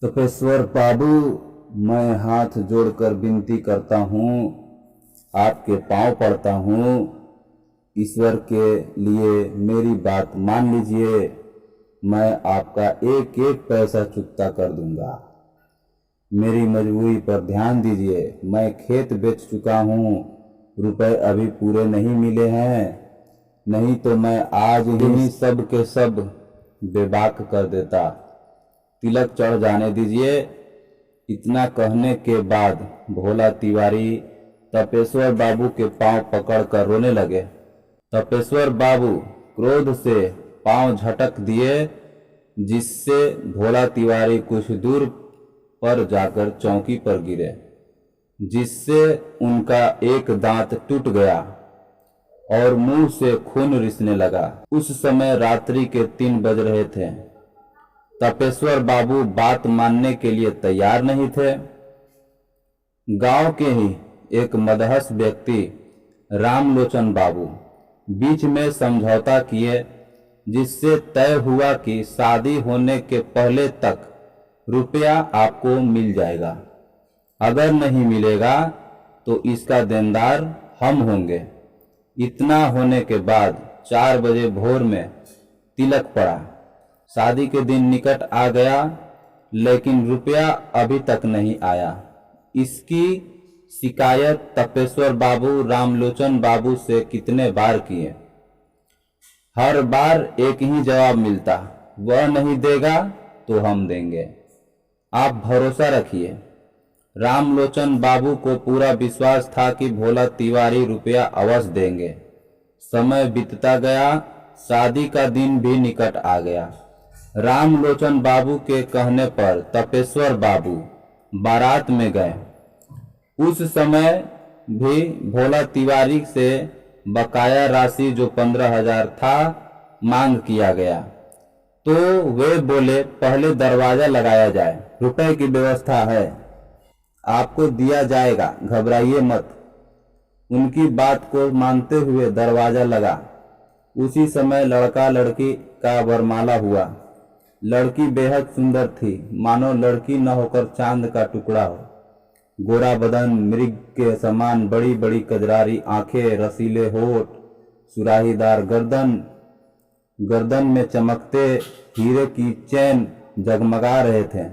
तपेश्वर बाबू, मैं हाथ जोड़कर विनती करता हूँ, आपके पांव पड़ता हूँ। ईश्वर के लिए मेरी बात मान लीजिए। मैं आपका एक एक पैसा चुकता कर दूंगा। मेरी मजबूरी पर ध्यान दीजिए। मैं खेत बेच चुका हूँ, रुपए अभी पूरे नहीं मिले हैं, नहीं तो मैं आज ही सब के सब बेबाक कर देता। तिलक चढ़ जाने दीजिए। इतना कहने के बाद भोला तिवारी तपेश्वर बाबू के पांव पकड़कर रोने लगे। तपेश्वर बाबू क्रोध से पांव झटक दिए, जिससे भोला तिवारी कुछ दूर पर जाकर चौकी पर गिरे, जिससे उनका एक दांत टूट गया और मुंह से खून रिसने लगा। उस समय रात्रि के 3 बज रहे थे। तपेश्वर बाबू बात मानने के लिए तैयार नहीं थे। गांव के ही एक मदहस व्यक्ति रामलोचन बाबू बीच में समझौता किए, जिससे तय हुआ कि शादी होने के पहले तक रुपया आपको मिल जाएगा। अगर नहीं मिलेगा तो इसका देनदार हम होंगे। इतना होने के बाद 4 बजे भोर में तिलक पड़ा। शादी के दिन निकट आ गया, लेकिन रुपया अभी तक नहीं आया। इसकी शिकायत तपेश्वर बाबू रामलोचन बाबू से कितने बार किए। हर बार एक ही जवाब मिलता, वह नहीं देगा तो हम देंगे, आप भरोसा रखिए। रामलोचन बाबू को पूरा विश्वास था कि भोला तिवारी रुपया अवश्य देंगे। समय बीतता गया, शादी का दिन भी निकट आ गया। रामलोचन बाबू के कहने पर तपेश्वर बाबू बारात में गए। उस समय भी भोला तिवारी से बकाया राशि जो 15,000 था मांग किया गया, तो वे बोले पहले दरवाजा लगाया जाए, रुपए की व्यवस्था है, आपको दिया जाएगा, घबराइए मत। उनकी बात को मानते हुए दरवाजा लगा। उसी समय लड़का लड़की का वरमाला हुआ। लड़की बेहद सुंदर थी, मानो लड़की न होकर चांद का टुकड़ा हो। गोरा बदन, मृग के समान बड़ी बड़ी कजरारी आंखें, रसीले होठ, सुराहीदार गर्दन, गर्दन में चमकते हीरे की चैन जगमगा रहे थे।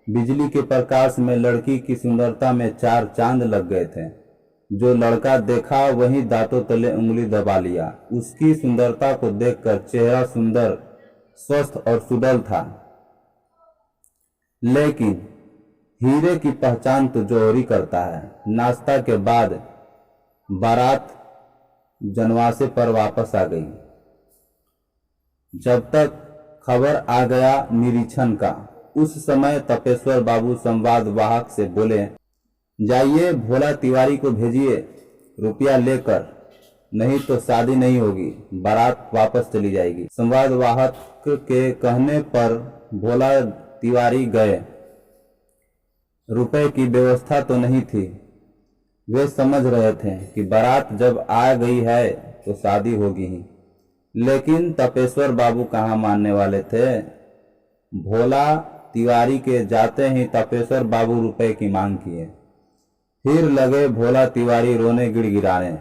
बिजली के प्रकाश में लड़की की सुंदरता में 4 चांद लग गए थे। जो लड़का देखा वही दांतों तले उंगली दबा लिया। उसकी सुंदरता को देखकर चेहरा सुंदर, स्वस्थ और सुडल था, लेकिन हीरे की पहचान तो जोहरी करता है। नाश्ता के बाद बारात जनवासे पर वापस आ गई। जब तक खबर आ गया निरीक्षण का, उस समय तपेश्वर बाबू संवाद वाहक से बोले, जाइए भोला तिवारी को भेजिए रुपया लेकर, नहीं तो शादी नहीं होगी, बारात वापस चली जाएगी। संवाद वाहक के कहने पर भोला तिवारी गए। रुपए की व्यवस्था तो नहीं थी। वे समझ रहे थे कि बारात जब आ गई है तो शादी होगी ही, लेकिन तपेश्वर बाबू कहाँ मानने वाले थे। भोला तिवारी के जाते ही तपेश्वर बाबू रुपए की मांग किए। फिर लगे भोला तिवारी रोने गिड़गिड़ाने।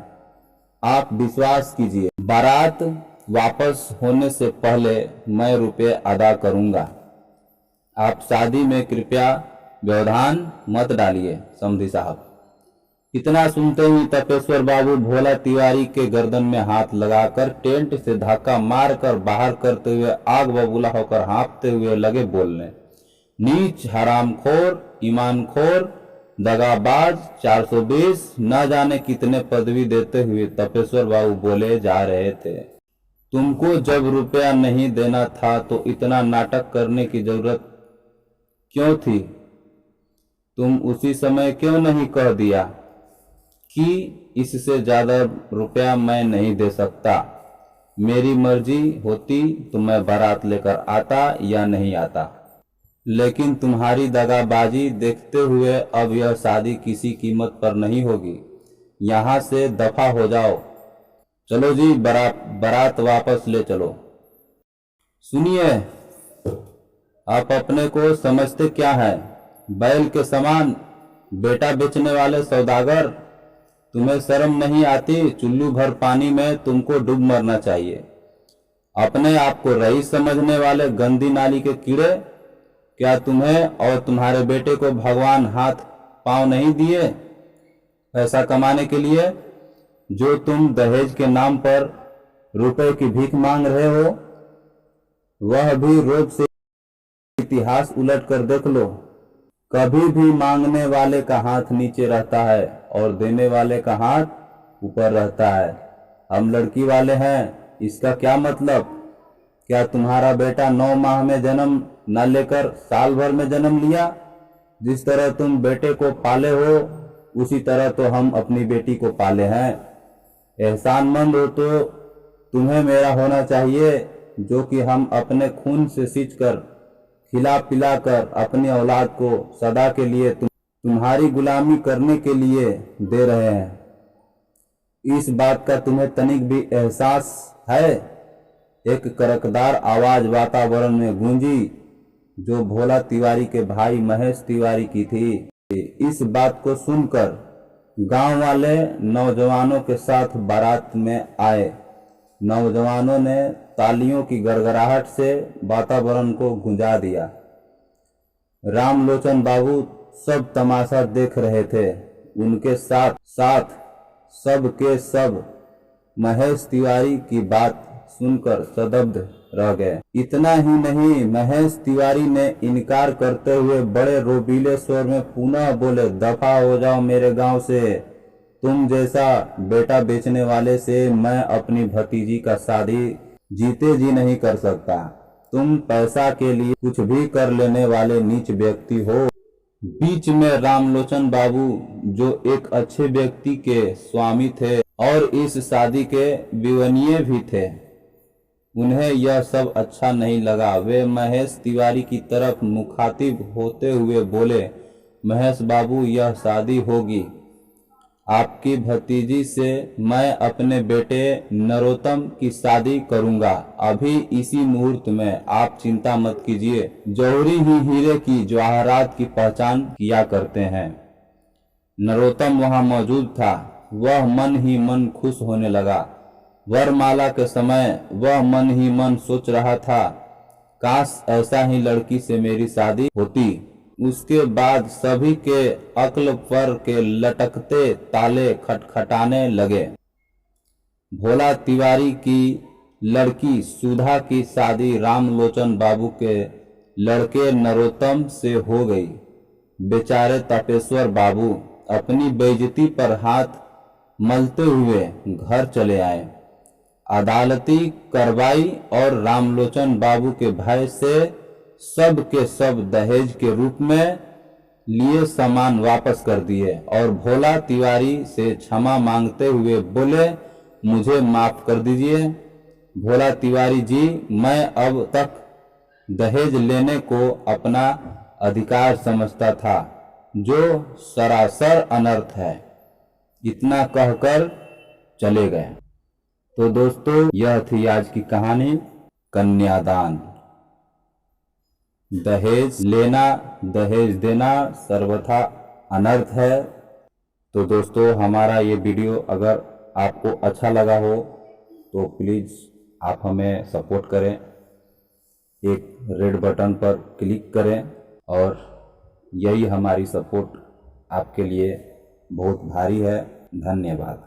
आप विश्वास कीजिए, बारात वापस होने से पहले मैं रुपये अदा करूंगा। आप शादी में कृपया व्यवधान मत डालिए समधी साहब। इतना सुनते ही तपेश्वर बाबू भोला तिवारी के गर्दन में हाथ लगाकर टेंट से धक्का मारकर बाहर करते हुए आग बबूला होकर हाँफते हुए लगे बोलने, नीच, हरामखोर, ईमानखोर, दगाबाज, 420, न जाने कितने पदवी देते हुए तपेश्वर बाबू बोले जा रहे थे। तुमको जब रुपया नहीं देना था तो इतना नाटक करने की जरूरत क्यों थी? तुम उसी समय क्यों नहीं कह दिया कि इससे ज्यादा रुपया मैं नहीं दे सकता? मेरी मर्जी होती तो मैं बारात लेकर आता या नहीं आता, लेकिन तुम्हारी दगाबाजी देखते हुए अब यह शादी किसी कीमत पर नहीं होगी। यहाँ से दफा हो जाओ। चलो जी, बारात वापस ले चलो। सुनिए, आप अपने को समझते क्या है? बैल के समान बेटा बेचने वाले सौदागर, तुम्हें शर्म नहीं आती? चुल्लू भर पानी में तुमको डूब मरना चाहिए। अपने आप को रईस समझने वाले गंदी नाली के कीड़े, क्या तुम्हें और तुम्हारे बेटे को भगवान हाथ पांव नहीं दिए पैसा कमाने के लिए? जो तुम दहेज के नाम पर रुपए की भीख मांग रहे हो, वह भी रोज से इतिहास उलट कर देख लो। कभी भी मांगने वाले का हाथ नीचे रहता है और देने वाले का हाथ ऊपर रहता है। हम लड़की वाले हैं, इसका क्या मतलब? क्या तुम्हारा बेटा 9 माह में जन्म न लेकर साल भर में जन्म लिया? जिस तरह तुम बेटे को पाले हो, उसी तरह तो हम अपनी बेटी को पाले हैं। एहसानमंद हो तो तुम्हें मेरा होना चाहिए, जो कि हम अपने खून से सींचकर खिला पिला कर अपनी औलाद को सदा के लिए तुम्हारी गुलामी करने के लिए दे रहे हैं। इस बात का तुम्हें तनिक भी एहसास है? एक करकदार आवाज वातावरण में गूंजी, जो भोला तिवारी के भाई महेश तिवारी की थी। इस बात को सुनकर गांव वाले नौजवानों के साथ बारात में आए। नौजवानों ने तालियों की गड़गड़ाहट से वातावरण को गुंजा दिया। रामलोचन बाबू सब तमाशा देख रहे थे। उनके साथ साथ सब के सब महेश तिवारी की बात सुनकर सदब्ध रह गए। इतना ही नहीं, महेश तिवारी ने इनकार करते हुए बड़े रोबीले स्वर में पुनः बोले, दफा हो जाओ मेरे गांव से। तुम जैसा बेटा बेचने वाले से मैं अपनी भतीजी का शादी जीते जी नहीं कर सकता। तुम पैसा के लिए कुछ भी कर लेने वाले नीच व्यक्ति हो। बीच में रामलोचन बाबू, जो एक अच्छे व्यक्ति के स्वामी थे और इस शादी के विवनीय भी थे, उन्हें यह सब अच्छा नहीं लगा। वे महेश तिवारी की तरफ मुखातिब होते हुए बोले, महेश बाबू, यह शादी होगी आपकी भतीजी से। मैं अपने बेटे नरोत्तम की शादी करूंगा अभी इसी मुहूर्त में। आप चिंता मत कीजिए। जौहरी ही हीरे की जवाहरात की पहचान किया करते हैं। नरोत्तम वहां मौजूद था। वह मन ही मन खुश होने लगा। वरमाला के समय वह मन ही मन सोच रहा था, काश ऐसा ही लड़की से मेरी शादी होती। उसके बाद सभी के अक्ल पर के लटकते ताले खटखटाने लगे। भोला तिवारी की लड़की सुधा की शादी रामलोचन बाबू के लड़के नरोत्तम से हो गई। बेचारे तपेश्वर बाबू अपनी बेइज्जती पर हाथ मलते हुए घर चले आए। अदालती कार्रवाई और रामलोचन बाबू के भय से सब के सब दहेज के रूप में लिए सामान वापस कर दिए और भोला तिवारी से क्षमा मांगते हुए बोले, मुझे माफ कर दीजिए भोला तिवारी जी, मैं अब तक दहेज लेने को अपना अधिकार समझता था, जो सरासर अनर्थ है। इतना कहकर चले गए। तो दोस्तों, यह थी आज की कहानी कन्यादान। दहेज लेना, दहेज देना सर्वथा अनर्थ है। तो दोस्तों, हमारा ये वीडियो अगर आपको अच्छा लगा हो तो प्लीज़ आप हमें सपोर्ट करें। एक रेड बटन पर क्लिक करें और यही हमारी सपोर्ट आपके लिए बहुत भारी है। धन्यवाद।